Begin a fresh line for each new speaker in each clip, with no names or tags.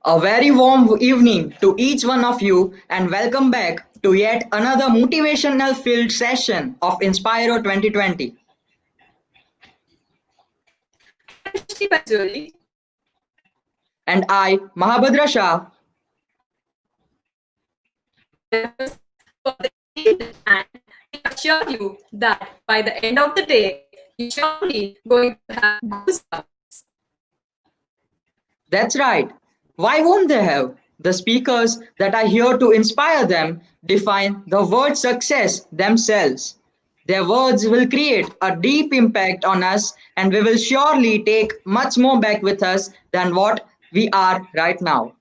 A very warm evening to each one of you, and welcome back to yet another motivational filled session of Inspiro 2020.
I am Shri Panjoli.
And I, Mahabhadra Shah.
For the event, and I assure you that by the end of the day, you're surely going to have goosebumps.
That's right. Why won't they have? The speakers that are here to inspire them define the word success themselves. Their words will create a deep impact on us, and we will surely take much more back with us than what we are right now.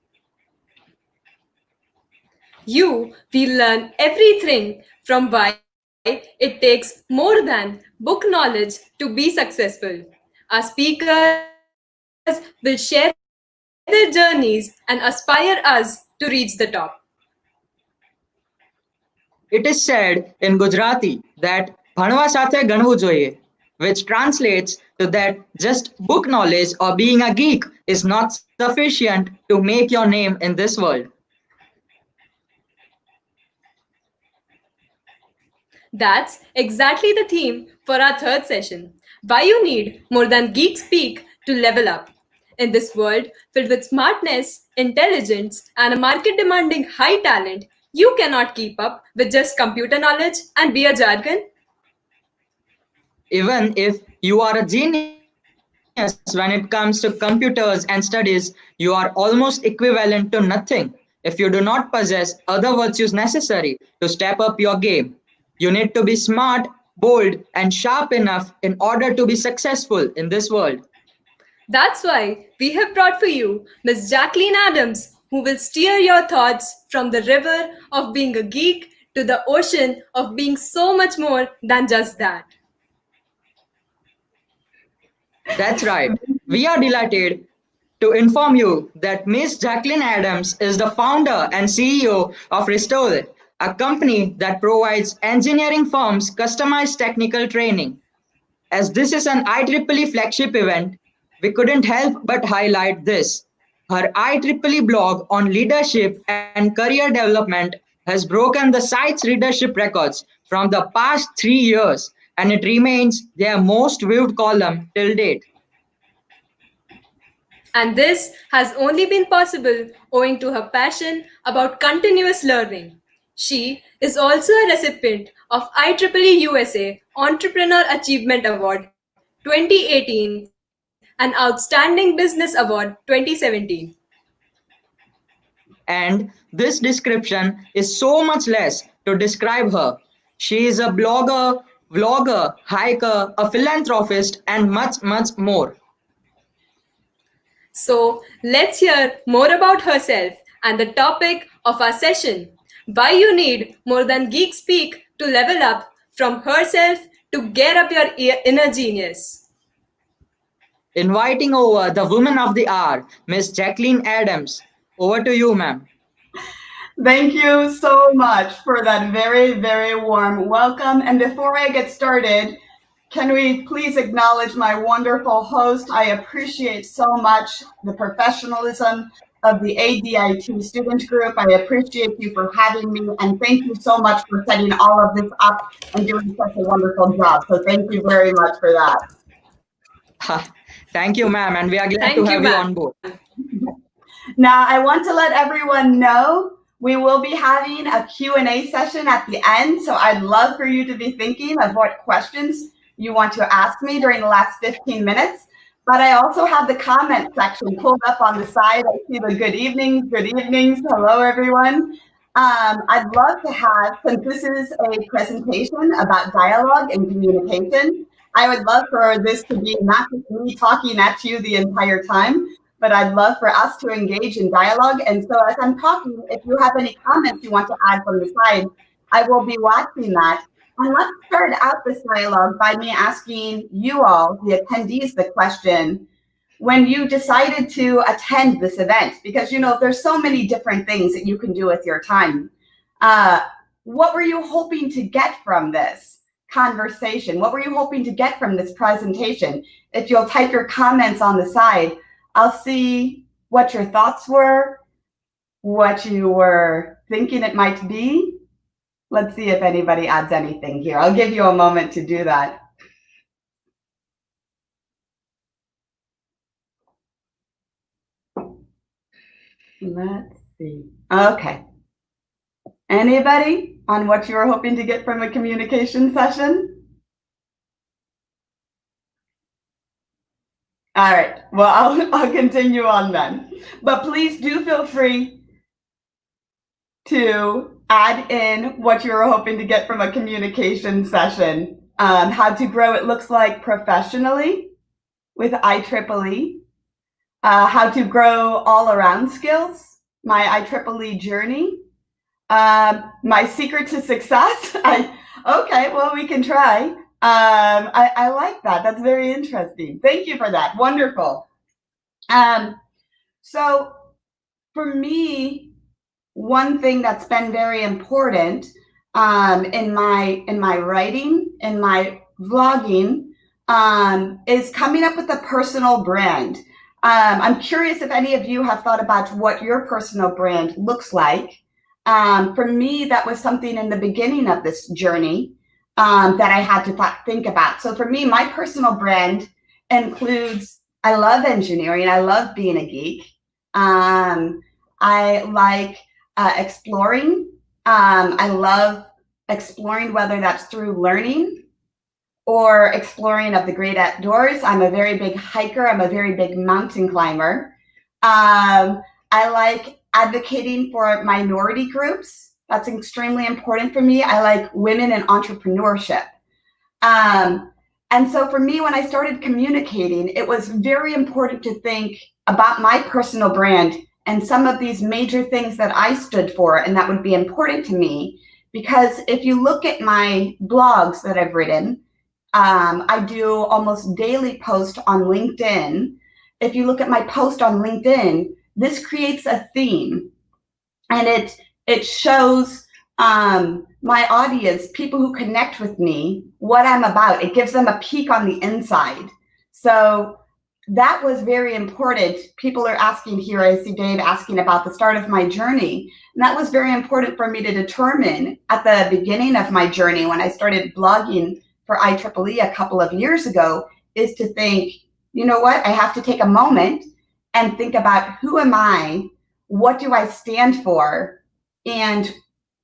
You will learn everything from why it takes more than book knowledge to be successful. Our speakers will share their journeys and aspire us to reach the top.
It is said in Gujarati that "ભણવા સાથે ગણવું જોઈએ," which translates to that just book knowledge or being a geek is not sufficient to make your name in this world.
That's exactly the theme for our third session. Why you need more than geek speak to level up. In this world filled with smartness, intelligence, and a market demanding high talent, you cannot keep up with just computer knowledge and be a jargon.
Even if you are a genius when it comes to computers and studies, you are almost equivalent to nothing if you do not possess other virtues necessary to step up your game. You need to be smart, bold, and sharp enough in order to be successful in this world.
That's why we have brought for you Ms. Jacquelyn Adams, who will steer your thoughts from the river of being a geek to the ocean of being so much more than just that.
That's right. We are delighted to inform you that Ms. Jacquelyn Adams is the founder and CEO of Restore, a company that provides engineering firms customized technical training. As this is an IEEE flagship event, we couldn't help but highlight this. Her IEEE blog on leadership and career development has broken the site's readership records from the past 3 years, and it remains their most viewed column till date.
And this has only been possible owing to her passion about continuous learning. She is also a recipient of IEEE USA Entrepreneur Achievement Award 2018 and Outstanding Business Award 2017.
And this description is so much less to describe her. She is a blogger, vlogger, hiker, a philanthropist, and much, much more.
So let's hear more about herself and the topic of our session, why you need more than geek speak to level up, from herself to get up your inner genius.
Inviting over the woman of the hour, Miss Jacquelyn Adams. Over to you, ma'am.
Thank you so much for that very, very warm welcome. And before I get started, can we please acknowledge my wonderful host? I appreciate so much the professionalism of the ADIT student group. I appreciate you for having me, and thank you so much for setting all of this up and doing such a wonderful job. So thank you very much for that.
Thank you, ma'am, and we are glad to have you on board.
Now, I want to let everyone know we will be having a Q&A session at the end, so I'd love for you to be thinking of what questions you want to ask me during the last 15 minutes. But I also have the comment section pulled up on the side. I see the good evenings, hello everyone. I'd love to have, since this is a presentation about dialogue and communication, I would love for this to be not just me talking at you the entire time, but I'd love for us to engage in dialogue. And so as I'm talking, if you have any comments you want to add from the side, I will be watching that. And let's start out this dialogue by me asking you all, the attendees, the question, when you decided to attend this event, because you know there's so many different things that you can do with your time. What were you hoping to get from this conversation? What were you hoping to get from this presentation? If you'll type your comments on the side, I'll see what your thoughts were, what you were thinking it might be. Let's see if anybody adds anything here. I'll give you a moment to do that. Let's see. Okay. Anybody on what you were hoping to get from a communication session? All right. Well, I'll continue on then. But please do feel free to add in what you were hoping to get from a communication session. How to grow, it looks like, professionally with IEEE. How to grow all-around skills, my IEEE journey. My secret to success. Okay, well, we can try. I like that. That's very interesting. Thank you for that. Wonderful. So for me, one thing that's been very important in my writing, in my vlogging, is coming up with a personal brand. I'm curious if any of you have thought about what your personal brand looks like. For me, that was something in the beginning of this journey that I had to think about. So for me, my personal brand includes, I love engineering. I love being a geek. I like exploring. I love exploring, whether that's through learning or exploring of the great outdoors. I'm a very big hiker. I'm a very big mountain climber. I like advocating for minority groups. That's extremely important for me. I like women in entrepreneurship. And so for me, when I started communicating, it was very important to think about my personal brand and some of these major things that I stood for and that would be important to me. Because if you look at my blogs that I've written, I do almost daily post on LinkedIn. If you look at my post on LinkedIn, this creates a theme, and it shows my audience, people who connect with me, what I'm about. It gives them a peek on the inside. So that was very important. People are asking here, I see Dave asking about the start of my journey. And that was very important for me to determine at the beginning of my journey when I started blogging for IEEE a couple of years ago, is to think, you know what, I have to take a moment and think about who am I, what do I stand for, and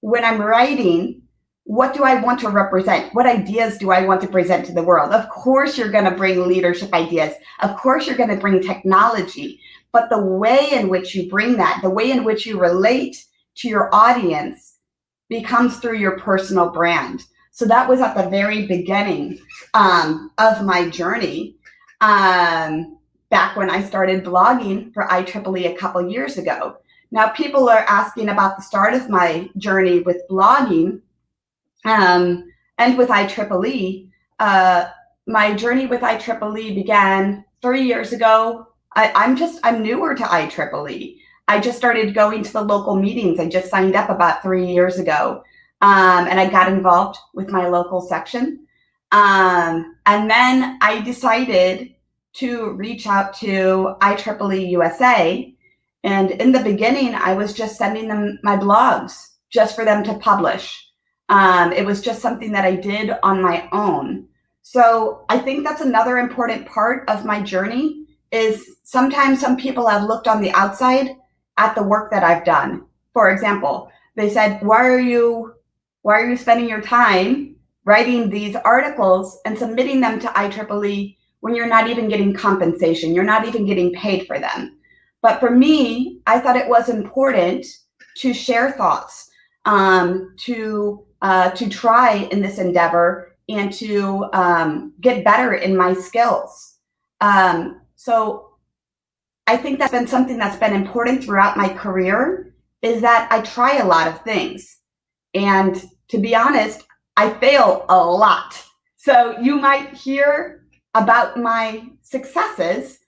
when I'm writing, what do I want to represent? What ideas do I want to present to the world? Of course, you're going to bring leadership ideas. Of course, you're going to bring technology. But the way in which you bring that, the way in which you relate to your audience becomes through your personal brand. So that was at the very beginning of my journey, back when I started blogging for IEEE a couple years ago. Now, people are asking about the start of my journey with blogging and with IEEE. My journey with IEEE began 3 years ago. I'm newer to IEEE. I just started going to the local meetings. I just signed up about 3 years ago. And I got involved with my local section. And then I decided to reach out to IEEE USA. And in the beginning, I was just sending them my blogs just for them to publish. It was just something that I did on my own. So I think that's another important part of my journey, is sometimes some people have looked on the outside at the work that I've done. For example, they said, why are you spending your time writing these articles and submitting them to IEEE when you're not even getting compensation? You're not even getting paid for them. But for me, I thought it was important to share thoughts, to try in this endeavor and to get better in my skills. So I think that's been something that's been important throughout my career, is that I try a lot of things. And to be honest, I fail a lot. So you might hear about my successes,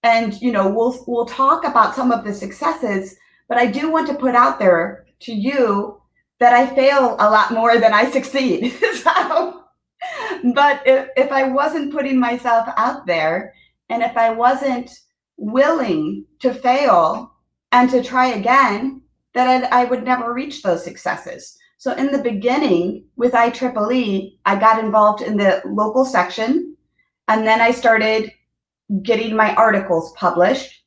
and we'll talk about some of the successes, but I do want to put out there to you that I fail a lot more than I succeed. But if I wasn't putting myself out there, and if I wasn't willing to fail and to try again, that I would never reach those successes. So in the beginning with IEEE, I got involved in the local section, and then I started getting my articles published.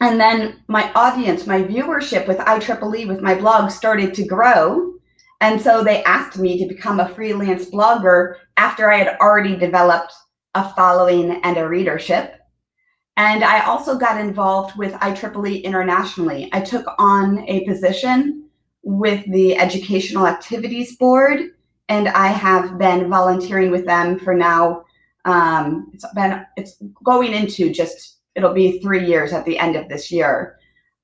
And then my audience, my viewership with IEEE, with my blog, started to grow. And so they asked me to become a freelance blogger after I had already developed a following and a readership. And I also got involved with IEEE internationally. I took on a position with the Educational Activities Board, and I have been volunteering with them for now. It's going into it'll be 3 years at the end of this year.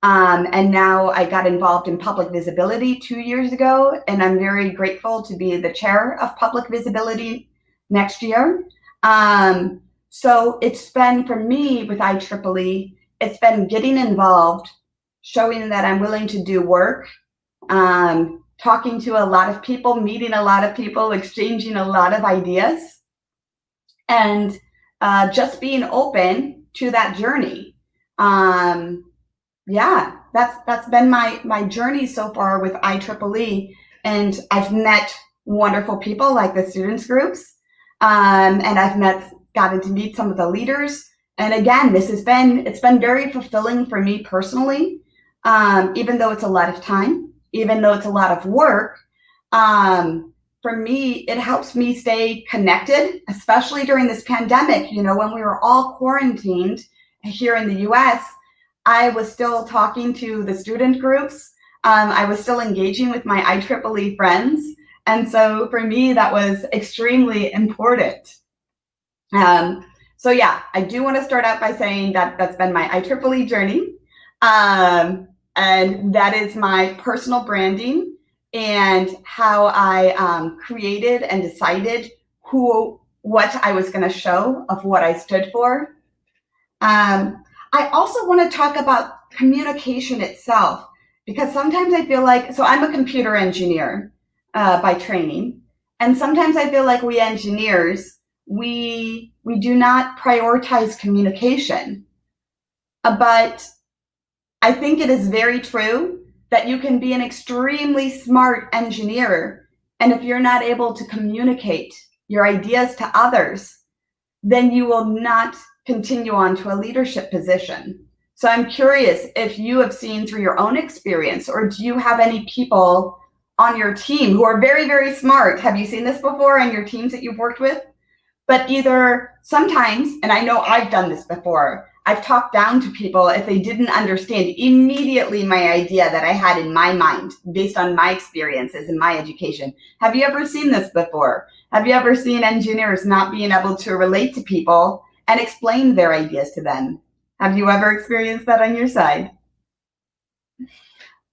And now I got involved in public visibility 2 years ago, and I'm very grateful to be the chair of public visibility next year. So it's been, for me with IEEE, it's been getting involved, showing that I'm willing to do work, talking to a lot of people, meeting a lot of people, exchanging a lot of ideas, and just being open to that journey. Yeah, that's been my journey so far with IEEE, and I've met wonderful people like the students groups, and I've gotten to meet some of the leaders. And again, it's been very fulfilling for me personally, even though it's a lot of time, even though it's a lot of work. For me, it helps me stay connected, especially during this pandemic. You know, when we were all quarantined here in the US, I was still talking to the student groups. I was still engaging with my IEEE friends. And so for me, that was extremely important. So yeah, I do want to start out by saying that that's been my IEEE journey. And that is my personal branding and how I created and decided what I was going to show of what I stood for. I also want to talk about communication itself, because sometimes I feel like, so I'm a computer engineer by training, and sometimes I feel like we engineers, we do not prioritize communication. But I think it is very true that you can be an extremely smart engineer, and if you're not able to communicate your ideas to others, then you will not continue on to a leadership position. So I'm curious if you have seen through your own experience, or do you have any people on your team who are very, very smart? Have you seen this before in your teams that you've worked with? But either sometimes, and I know I've done this before, I've talked down to people if they didn't understand immediately my idea that I had in my mind based on my experiences in my education. Have you ever seen this before? Have you ever seen engineers not being able to relate to people and explain their ideas to them? Have you ever experienced that on your side?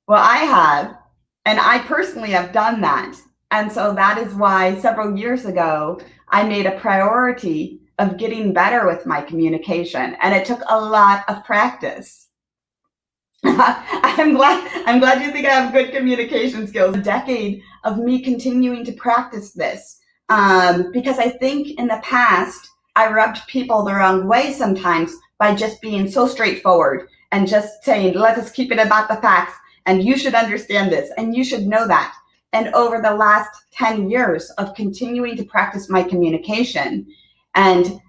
Well, I have, and I personally have done that. And so that is why several years ago, I made a priority of getting better with my communication, and it took a lot of practice. I'm glad you think I have good communication skills. A decade of me continuing to practice this, because I think in the past, I rubbed people the wrong way sometimes by just being so straightforward and just saying, let us keep it about the facts, and you should understand this, and you should know that. And over the last 10 years of continuing to practice my communication, and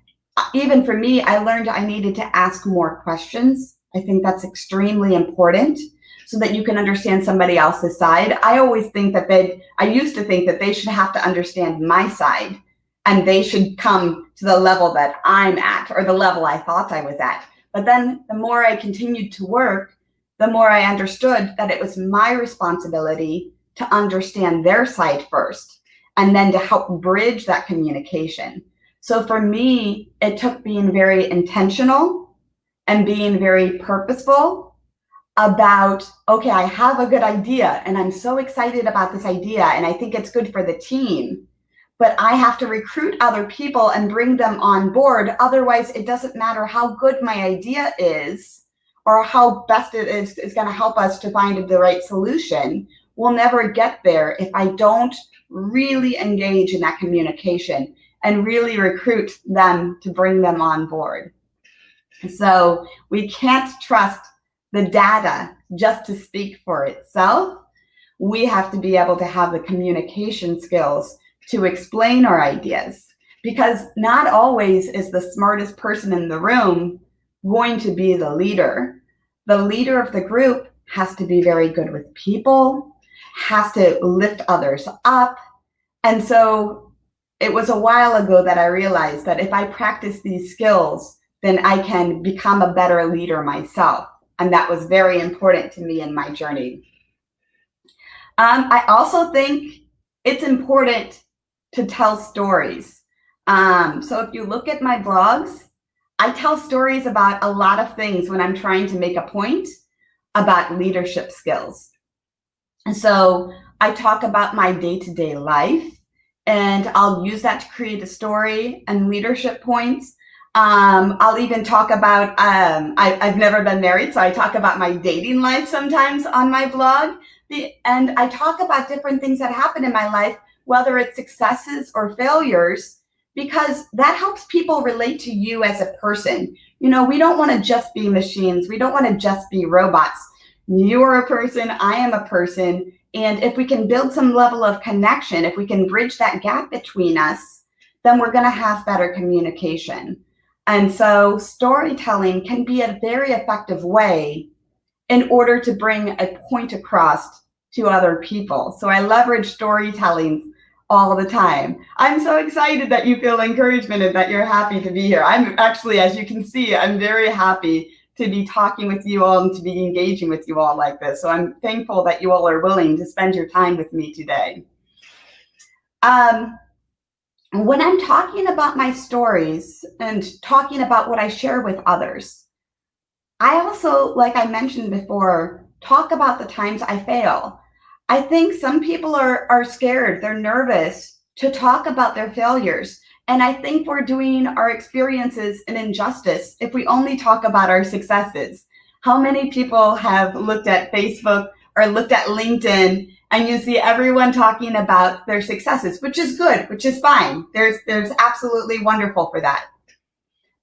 even for me, I learned I needed to ask more questions. I think that's extremely important so that you can understand somebody else's side. I used to think that they should have to understand my side, and they should come to the level that I'm at, or the level I thought I was at. But then the more I continued to work, the more I understood that it was my responsibility to understand their side first, and then to help bridge that communication. So for me, it took being very intentional and being very purposeful about, okay, I have a good idea, and I'm so excited about this idea, and I think it's good for the team, but I have to recruit other people and bring them on board. Otherwise, it doesn't matter how good my idea is or how best it is going to help us to find the right solution. We'll never get there if I don't really engage in that communication and really recruit them to bring them on board. So we can't trust the data just to speak for itself. We have to be able to have the communication skills to explain our ideas, because not always is the smartest person in the room going to be the leader. The leader of the group has to be very good with people, has to lift others up. And so it was a while ago that I realized that if I practice these skills, then I can become a better leader myself. And that was very important to me in my journey. I also think it's important to tell stories. So if you look at my blogs, I tell stories about a lot of things when I'm trying to make a point about leadership skills. And so I talk about my day-to-day life, and I'll use that to create a story and leadership points. I'll even talk about, I've never been married, so I talk about my dating life sometimes on my blog. And I talk about different things that happen in my life, whether it's successes or failures, because that helps people relate to you as a person. You know, we don't want to just be machines. We don't want to just be robots. You're a person, I am a person. And if we can build some level of connection, if we can bridge that gap between us, then we're going to have better communication. And so storytelling can be a very effective way in order to bring a point across to other people. So I leverage storytelling all the time. I'm so excited that you feel encouragement and that you're happy to be here. I'm actually, as you can see, I'm very happy to be talking with you all and to be engaging with you all like this. So I'm thankful that you all are willing to spend your time with me today. When I'm talking about my stories and talking about what I share with others, I also, like I mentioned before, talk about the times I fail. I think some people are scared, they're nervous to talk about their failures. And I think we're doing our experiences an injustice if we only talk about our successes. How many people have looked at Facebook or looked at LinkedIn and you see everyone talking about their successes, which is good, which is fine. There's absolutely wonderful for that.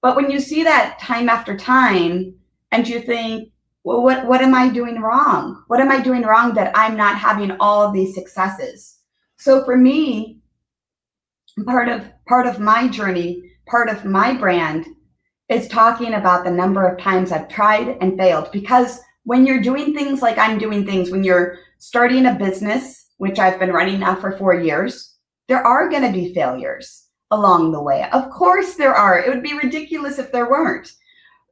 But when you see that time after time and you think, well, what am I doing wrong? What am I doing wrong that I'm not having all of these successes? So for me, part of my journey, part of my brand is talking about the number of times I've tried and failed. Because when you're doing things like I'm doing things, when you're starting a business, which I've been running now for 4 years, there are going to be failures along the way. Of course there are. It would be ridiculous if there weren't.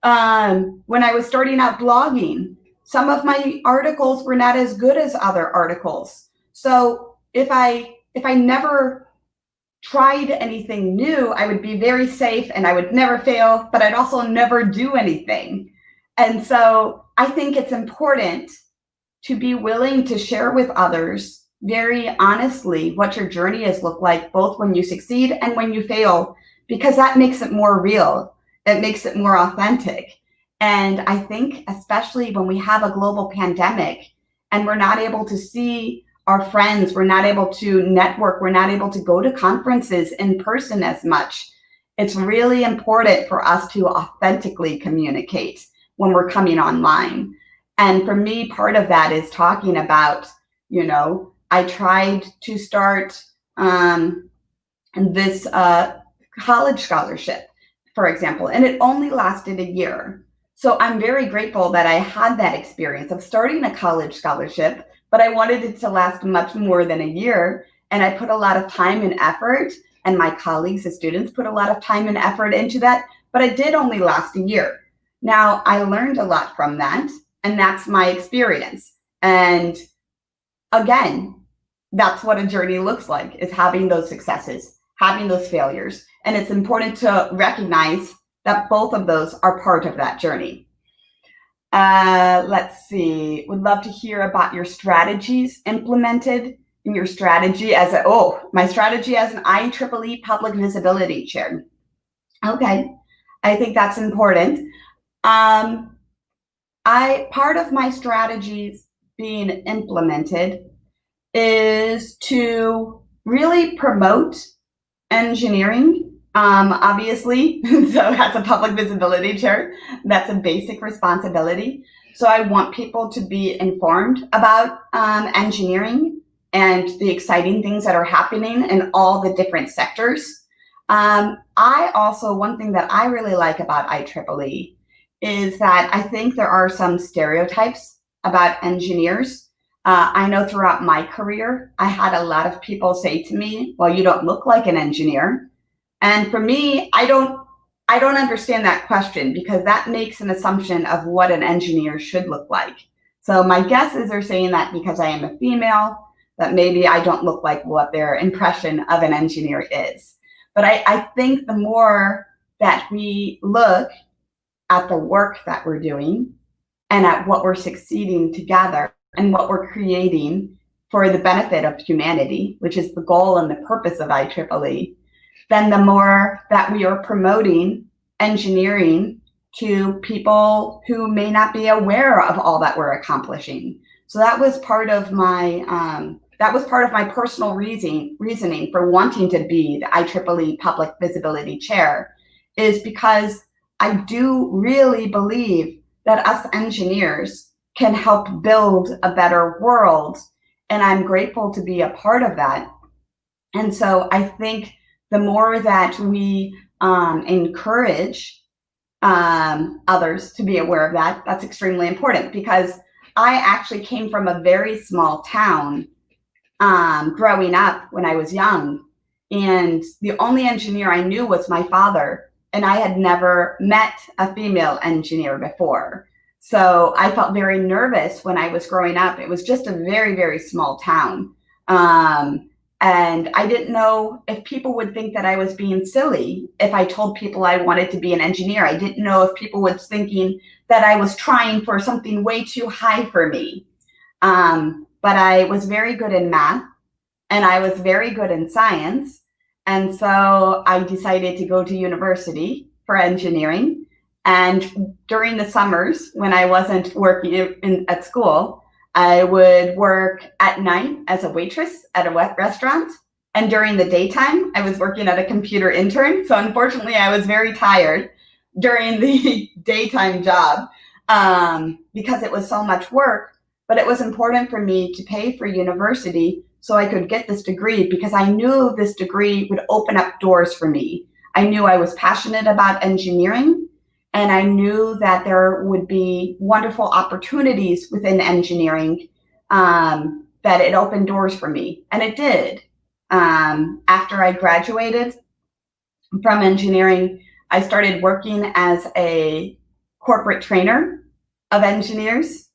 When I was starting out blogging, some of my articles were not as good as other articles. So if I never tried anything new, I would be very safe and I would never fail, but I'd also never do anything. And so I think it's important to be willing to share with others very honestly what your journey has looked like, both when you succeed and when you fail, because that makes it more real. It makes it more authentic. And I think especially when we have a global pandemic and we're not able to see our friends, we're not able to network, we're not able to go to conferences in person as much, it's really important for us to authentically communicate when we're coming online. And for me, part of that is talking about, you know, I tried to start this college scholarship, for example, and it only lasted a year. So I'm very grateful that I had that experience of starting a college scholarship, but I wanted it to last much more than a year. And I put a lot of time and effort, and my colleagues, the students, put a lot of time and effort into that, but it did only last a year. Now, I learned a lot from that, and that's my experience. And again, that's what a journey looks like, is having those successes, having those failures. And it's important to recognize that both of those are part of that journey. Let's see, would love to hear about your strategies implemented in your strategy as my strategy as an IEEE Public Visibility Chair. Okay, I think that's important. Part of my strategies being implemented is to really promote engineering obviously. So as a public visibility chair, that's a basic responsibility. So I want people to be informed about engineering and the exciting things that are happening in all the different sectors. I also, one thing that I really like about IEEE is that I think there are some stereotypes about engineers. I know throughout my career, I had a lot of people say to me, well, you don't look like an engineer. And for me, I don't understand that question, because that makes an assumption of what an engineer should look like. So my guess is they're saying that because I am a female, that maybe I don't look like what their impression of an engineer is. But I think the more that we look at the work that we're doing and at what we're succeeding together and what we're creating for the benefit of humanity, which is the goal and the purpose of IEEE, then the more that we are promoting engineering to people who may not be aware of all that we're accomplishing. So that was part of my personal reasoning for wanting to be the IEEE Public Visibility Chair, is because I do really believe that us engineers can help build a better world, and I'm grateful to be a part of that. And so I think the more that we encourage others to be aware of that, that's extremely important, because I actually came from a very small town growing up when I was young, and the only engineer I knew was my father, and I had never met a female engineer before. So I felt very nervous when I was growing up. It was just a very, very small town. And I didn't know if people would think that I was being silly if I told people I wanted to be an engineer. I didn't know if people was thinking that I was trying for something way too high for me. But I was very good in math, and I was very good in science. And so I decided to go to university for engineering. And during the summers, when I wasn't working at school, I would work at night as a waitress at a restaurant. And during the daytime, I was working at a computer intern. So unfortunately, I was very tired during the daytime job because it was so much work. But it was important for me to pay for university so I could get this degree, because I knew this degree would open up doors for me. I knew I was passionate about engineering, and I knew that there would be wonderful opportunities within engineering, that it opened doors for me. And it did. After I graduated from engineering, I started working as a corporate trainer of engineers.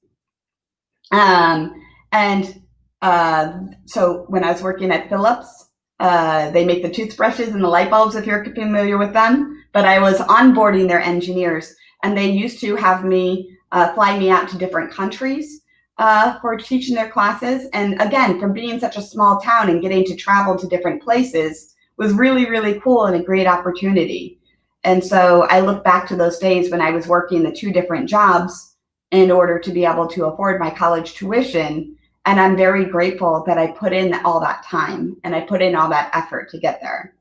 So when I was working at Philips, they make the toothbrushes and the light bulbs, if you're familiar with them. But I was onboarding their engineers, and they used to have me fly me out to different countries for teaching their classes. And again, from being such a small town and getting to travel to different places was really, really cool and a great opportunity. And so I look back to those days when I was working the 2 different jobs in order to be able to afford my college tuition. And I'm very grateful that I put in all that time and I put in all that effort to get there.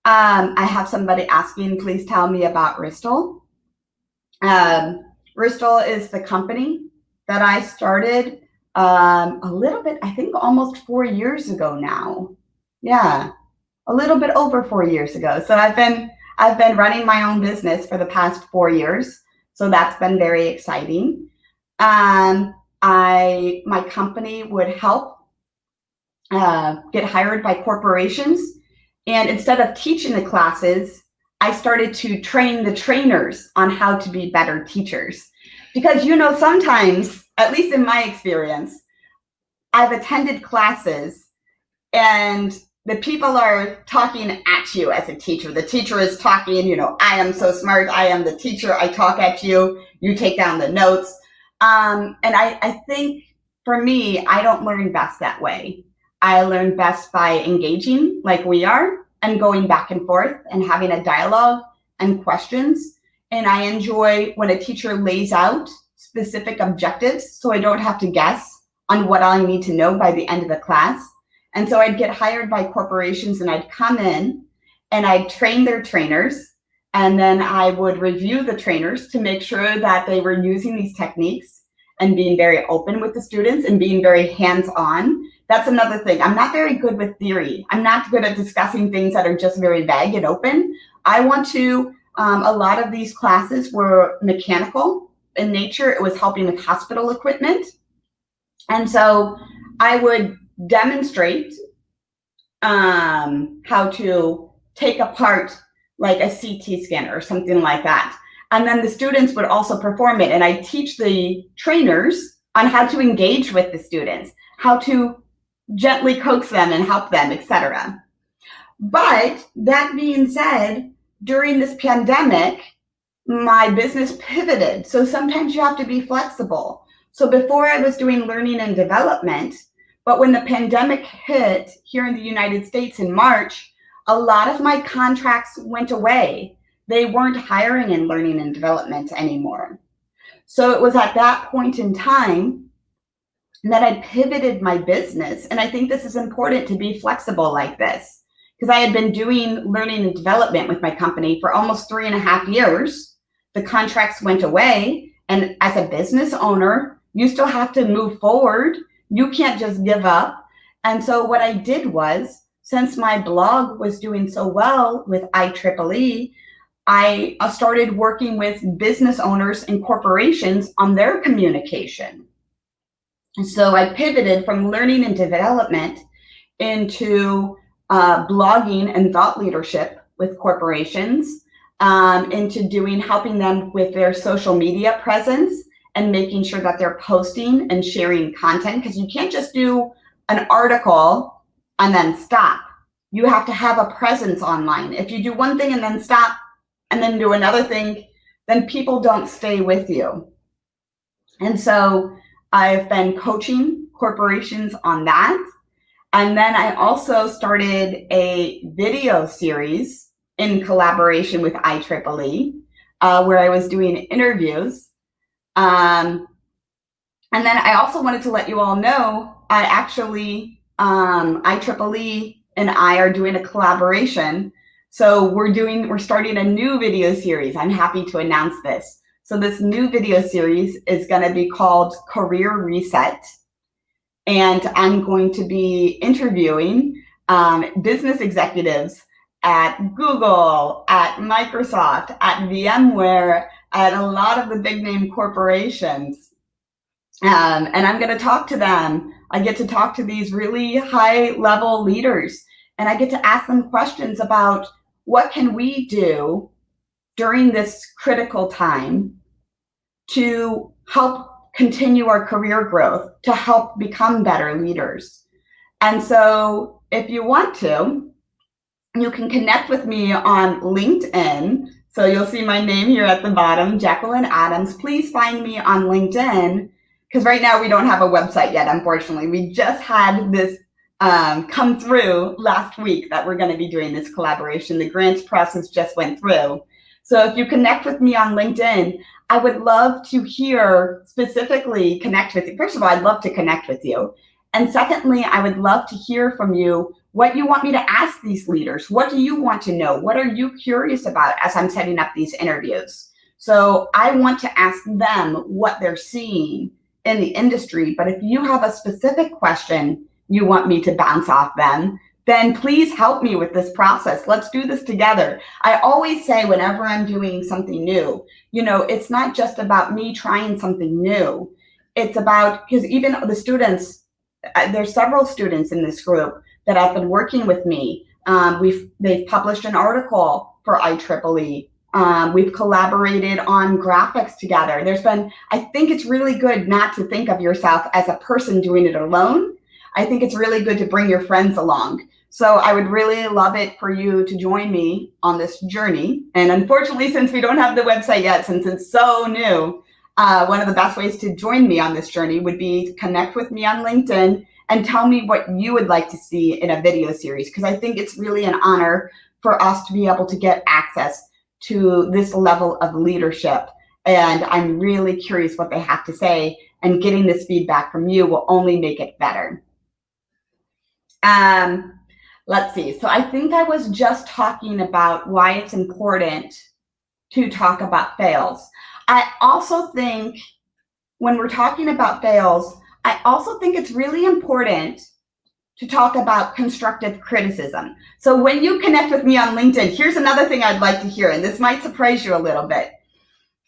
I have somebody asking, please tell me about 𝐟𝐸∗L. 𝐟𝐸∗L is the company that I started a little bit, I think almost 4 years ago now. Yeah, a little bit over 4 years ago. So I've been running my own business for the past 4 years. So that's been very exciting. My company would help get hired by corporations. And instead of teaching the classes, I started to train the trainers on how to be better teachers. Because, you know, sometimes, at least in my experience, I've attended classes and the people are talking at you as a teacher. The teacher is talking, you know, I am so smart. I am the teacher. I talk at you. You take down the notes. And I think for me, I don't learn best that way. I learn best by engaging like we are and going back and forth and having a dialogue and questions. And I enjoy when a teacher lays out specific objectives so I don't have to guess on what I need to know by the end of the class. And so I'd get hired by corporations and I'd come in and I'd train their trainers, and then I would review the trainers to make sure that they were using these techniques and being very open with the students and being very hands-on. That's another thing. I'm not very good with theory. I'm not good at discussing things that are just very vague and open. I want to, a lot of these classes were mechanical in nature. It was helping with hospital equipment. And so I would demonstrate how to take apart like a CT scanner or something like that. And then the students would also perform it. And I teach the trainers on how to engage with the students, how to gently coax them and help them, etc. But that being said, during this pandemic, my business pivoted. So sometimes you have to be flexible. So before I was doing learning and development, but when the pandemic hit here in the United States in March, a lot of my contracts went away. They weren't hiring in learning and development anymore. So it was at that point in time that I pivoted my business. And I think this is important to be flexible like this, because I had been doing learning and development with my company for almost 3.5 years. The contracts went away. And as a business owner, you still have to move forward. You can't just give up. And so what I did was, since my blog was doing so well with IEEE, I started working with business owners and corporations on their communication. And so I pivoted from learning and development into blogging and thought leadership with corporations, into helping them with their social media presence and making sure that they're posting and sharing content, because you can't just do an article and then stop. You have to have a presence online. If you do one thing and then stop and then do another thing, then people don't stay with you. And so I've been coaching corporations on that. And then I also started a video series in collaboration with IEEE, where I was doing interviews. And then I also wanted to let you all know, I actually, IEEE and I are doing a collaboration. So we're starting a new video series. I'm happy to announce this. So this new video series is going to be called Career Reset. And I'm going to be interviewing business executives at Google, at Microsoft, at VMware, at a lot of the big name corporations. And I'm going to talk to them. I get to talk to these really high level leaders, and I get to ask them questions about what can we do during this critical time to help continue our career growth, to help become better leaders. And so if you want to, you can connect with me on LinkedIn. So you'll see my name here at the bottom, Jacquelyn Adams. Please find me on LinkedIn, because right now we don't have a website yet, unfortunately. We just had this come through last week that we're going to be doing this collaboration. The grants process just went through. So if you connect with me on LinkedIn, I would love to hear specifically connect with you. First of all, I'd love to connect with you. And secondly, I would love to hear from you what you want me to ask these leaders. What do you want to know? What are you curious about as I'm setting up these interviews? So I want to ask them what they're seeing in the industry. But if you have a specific question you want me to bounce off them, then please help me with this process. Let's do this together. I always say whenever I'm doing something new, it's not just about me trying something new. It's about, because even the students, there's several students in this group that have been working with me. They've published an article for IEEE. We've collaborated on graphics together. I think it's really good not to think of yourself as a person doing it alone. I think it's really good to bring your friends along. So I would really love it for you to join me on this journey. And unfortunately, since we don't have the website yet, since it's so new, one of the best ways to join me on this journey would be to connect with me on LinkedIn and tell me what you would like to see in a video series, because I think it's really an honor for us to be able to get access to this level of leadership. And I'm really curious what they have to say, and getting this feedback from you will only make it better. Let's see. So I think I was just talking about why it's important to talk about fails. I also think when we're talking about fails, I also think it's really important to talk about constructive criticism. So when you connect with me on LinkedIn, here's another thing I'd like to hear, and this might surprise you a little bit.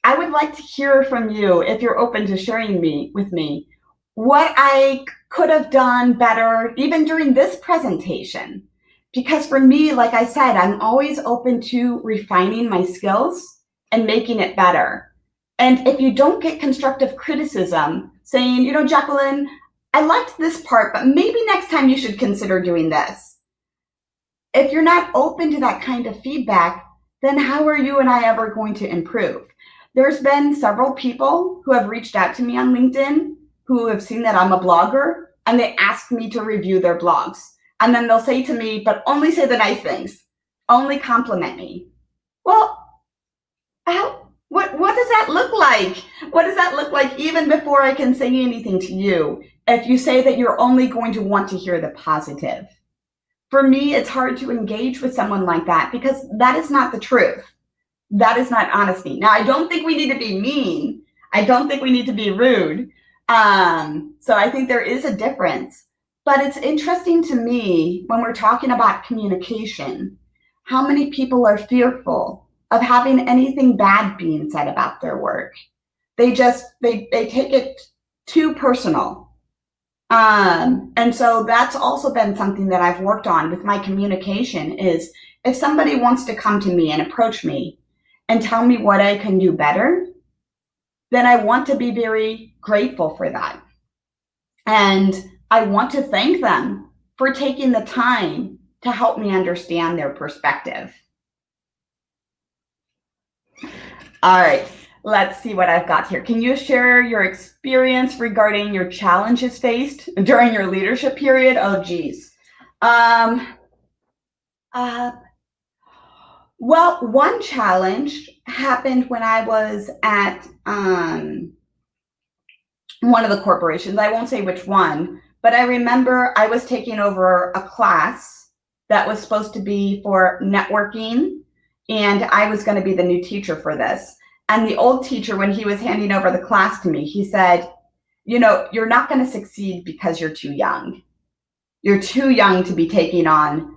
I would like to hear from you, if you're open to sharing with me, what I could have done better even during this presentation. Because for me, like I said, I'm always open to refining my skills and making it better. And if you don't get constructive criticism saying, you know, Jacquelyn, I liked this part, but maybe next time you should consider doing this. If you're not open to that kind of feedback, then how are you and I ever going to improve? There's been several people who have reached out to me on LinkedIn who have seen that I'm a blogger, and they ask me to review their blogs. And then they'll say to me, but only say the nice things, only compliment me. Well, what does that look like? What does that look like even before I can say anything to you? If you say that you're only going to want to hear the positive. For me, it's hard to engage with someone like that because that is not the truth. That is not honesty. Now, I don't think we need to be mean. I don't think we need to be rude. So I think there is a difference. But it's interesting to me when we're talking about communication, how many people are fearful of having anything bad being said about their work. They take it too personal. And so that's also been something that I've worked on with my communication is if somebody wants to come to me and approach me and tell me what I can do better, then I want to be very grateful for that. And I want to thank them for taking the time to help me understand their perspective. All right, let's see what I've got here. Can you share your experience regarding your challenges faced during your leadership period? Oh, geez. Well, one challenge happened when I was at one of the corporations. I won't say which one, but I remember I was taking over a class that was supposed to be for networking, and I was going to be the new teacher for this. And the old teacher, when he was handing over the class to me, he said, you know, you're not going to succeed because you're too young. You're too young to be taking on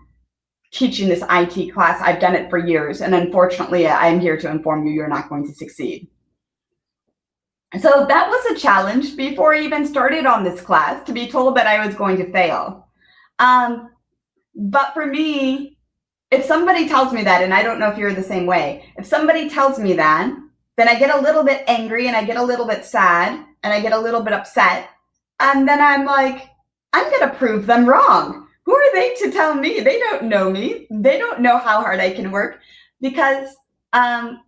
teaching this IT class. I've done it for years, and unfortunately, I'm here to inform you you're not going to succeed. So that was a challenge before I even started on this class, to be told that I was going to fail. But for me, if somebody tells me that, and I don't know if you're the same way, if somebody tells me that, then I get a little bit angry and I get a little bit sad and I get a little bit upset. And then I'm like, I'm going to prove them wrong. Who are they to tell me? They don't know me. They don't know how hard I can work. Because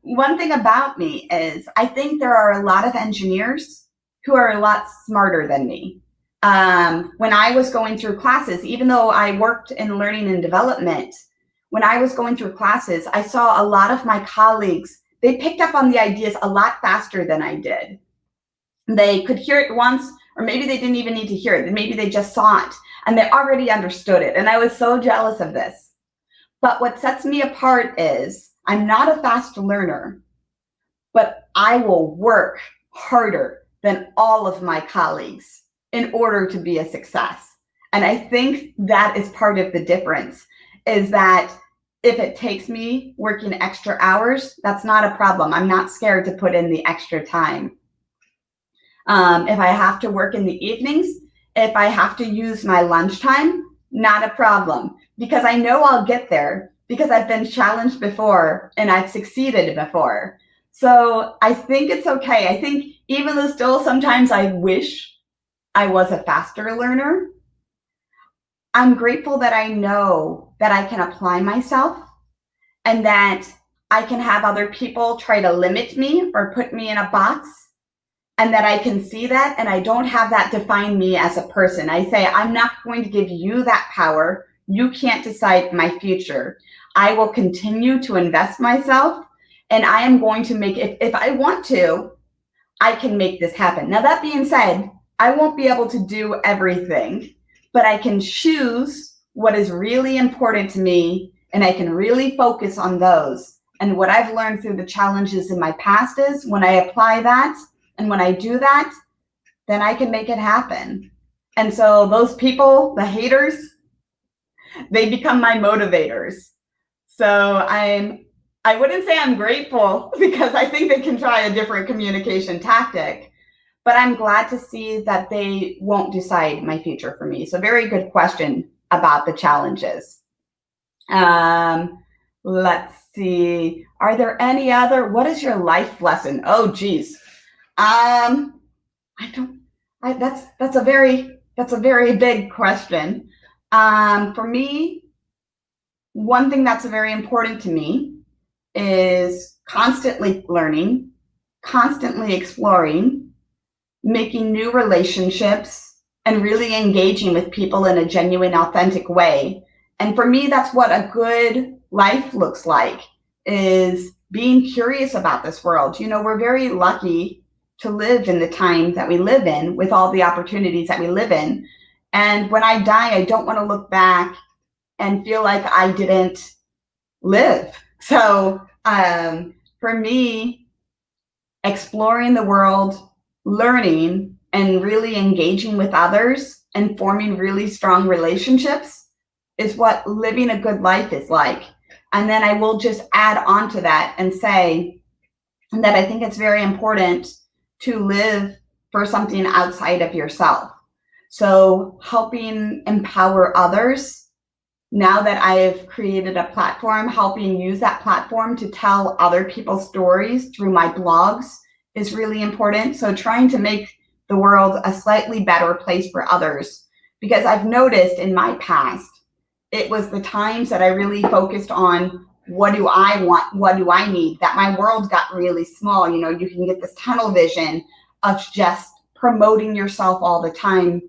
one thing about me is I think there are a lot of engineers who are a lot smarter than me. When I was going through classes, even though I worked in learning and development, when I was going through classes, I saw a lot of my colleagues, they picked up on the ideas a lot faster than I did. They could hear it once, or maybe they didn't even need to hear it. Maybe they just saw it and they already understood it. And I was so jealous of this. But what sets me apart is I'm not a fast learner, but I will work harder than all of my colleagues in order to be a success. And I think that is part of the difference, is that if it takes me working extra hours, that's not a problem. I'm not scared to put in the extra time. If I have to work in the evenings, if I have to use my lunchtime, not a problem, because I know I'll get there because I've been challenged before and I've succeeded before. So I think it's okay. I think even though still sometimes I wish I was a faster learner, I'm grateful that I know that I can apply myself and that I can have other people try to limit me or put me in a box, and that I can see that and I don't have that define me as a person. I say, I'm not going to give you that power. You can't decide my future. I will continue to invest myself, and I am going to make, if I want to, I can make this happen. Now, that being said, I won't be able to do everything, but I can choose what is really important to me, and I can really focus on those. And what I've learned through the challenges in my past is when I apply that and when I do that, then I can make it happen. And so those people, the haters, they become my motivators. So I wouldn't say I'm grateful because I think they can try a different communication tactic, but I'm glad to see that they won't decide my future for me. So very good question about the challenges. Let's see. Are there any other, what is your life lesson? Oh, geez. That's a very big question. For me, one thing that's very important to me is constantly learning, constantly exploring, making new relationships, and really engaging with people in a genuine, authentic way. And for me, that's what a good life looks like, is being curious about this world. You know, we're very lucky to live in the time that we live in with all the opportunities that we live in. And when I die, I don't want to look back and feel like I didn't live. So for me, exploring the world, learning, and really engaging with others and forming really strong relationships is what living a good life is like. And then I will just add on to that and say that I think it's very important to live for something outside of yourself. So helping empower others. Now that I've created a platform, helping use that platform to tell other people's stories through my blogs is really important. So trying to make the world a slightly better place for others, because I've noticed in my past, it was the times that I really focused on what do I want, what do I need, that my world got really small. You know, you can get this tunnel vision of just promoting yourself all the time,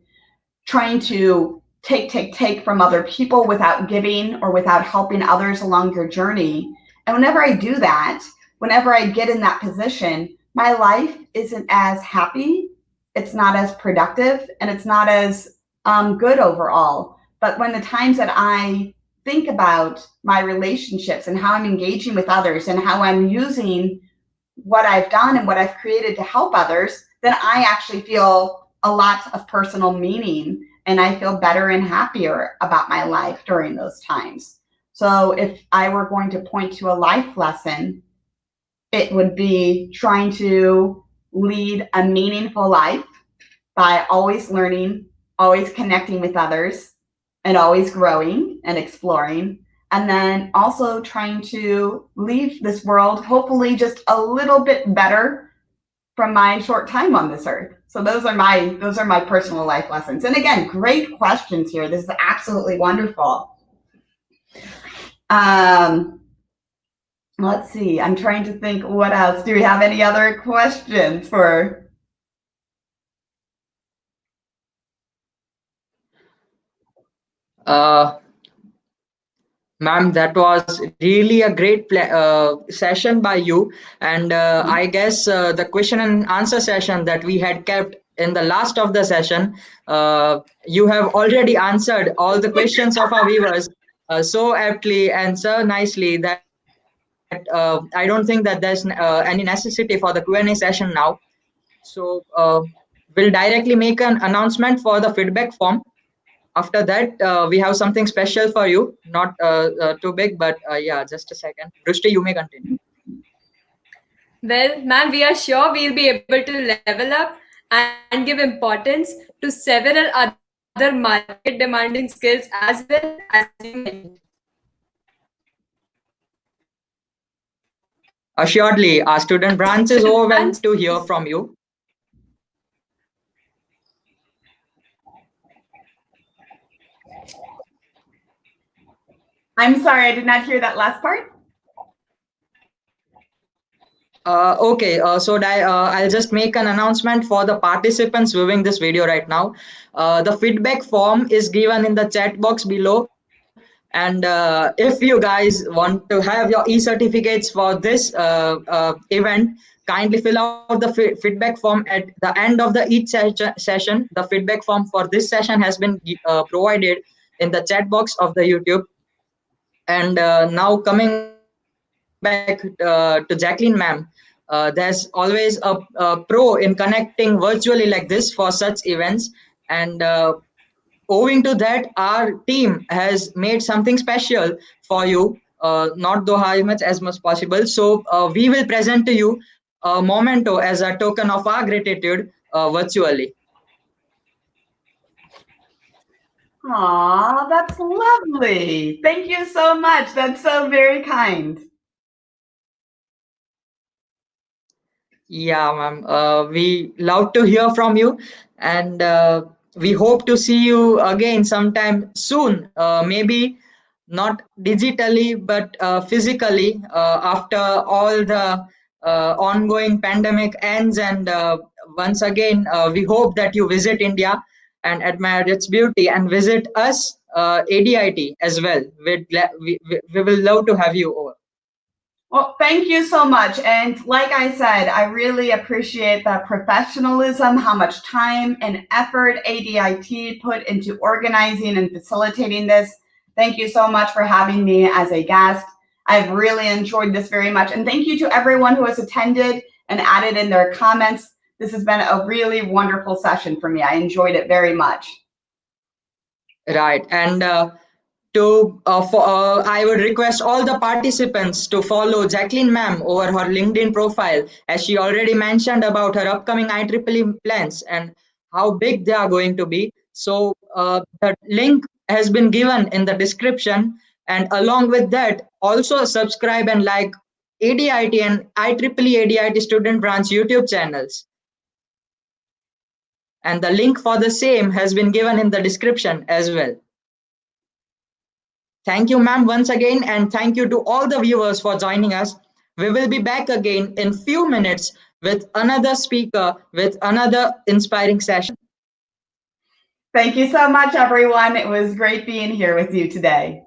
trying to take from other people without giving or without helping others along your journey. And whenever I do that, whenever I get in that position, my life isn't as happy, it's not as productive, and it's not as good overall. But when the times that I think about my relationships and how I'm engaging with others and how I'm using what I've done and what I've created to help others, then I actually feel a lot of personal meaning, and I feel better and happier about my life during those times. So if I were going to point to a life lesson, it would be trying to lead a meaningful life by always learning, always connecting with others, and always growing and exploring. And then also trying to leave this world, hopefully just a little bit better from my short time on this earth. So those are my personal life lessons. And again, great questions here. This is absolutely wonderful. Let's see. I'm trying to think what else. Do we have any other questions for?
Ma'am, that was really a great session by you. And I guess the question and answer session that we had kept in the last of the session, you have already answered all the questions of our viewers so aptly and so nicely that I don't think that there's any necessity for the Q&A session now. So we'll directly make an announcement for the feedback form. After that, we have something special for you, not too big, but yeah, just a second. Drushti, you may continue.
Well, ma'am, we are sure we'll be able to level up and give importance to several other market demanding skills as well as you mentioned.
Assuredly, our student branch is overwhelmed to hear from you.
I'm sorry, I did not hear that last part.
Okay, so I'll just make an announcement for the participants viewing this video right now. The feedback form is given in the chat box below. And if you guys want to have your e-certificates for this event, kindly fill out the feedback form at the end of each session. The feedback form for this session has been provided in the chat box of the YouTube. And now coming back to Jacquelyn ma'am, there's always a pro in connecting virtually like this for such events. And owing to that, our team has made something special for you, not though how much possible. So we will present to you a memento as a token of our gratitude virtually.
Aw, that's lovely. Thank you so much. That's so very kind.
Yeah, ma'am. We love to hear from you, and we hope to see you again sometime soon. Maybe not digitally, but physically after all the ongoing pandemic ends. And once again, we hope that you visit India and admire its beauty and visit us, ADIT, as well. We will love to have you over.
Well, thank you so much. And like I said, I really appreciate the professionalism, how much time and effort ADIT put into organizing and facilitating this. Thank you so much for having me as a guest. I've really enjoyed this very much. And thank you to everyone who has attended and added in their comments. This has been a really wonderful session for me. I enjoyed it very much.
Right. And I would request all the participants to follow Jacquelyn ma'am over her LinkedIn profile, as she already mentioned about her upcoming IEEE plans and how big they are going to be. So the link has been given in the description, and along with that, also subscribe and like ADIT and IEEE ADIT Student Branch YouTube channels. And the link for the same has been given in the description as well. Thank you, ma'am, once again, and thank you to all the viewers for joining us. We will be back again in few minutes with another speaker with another inspiring session.
Thank you so much, everyone. It was great being here with you today.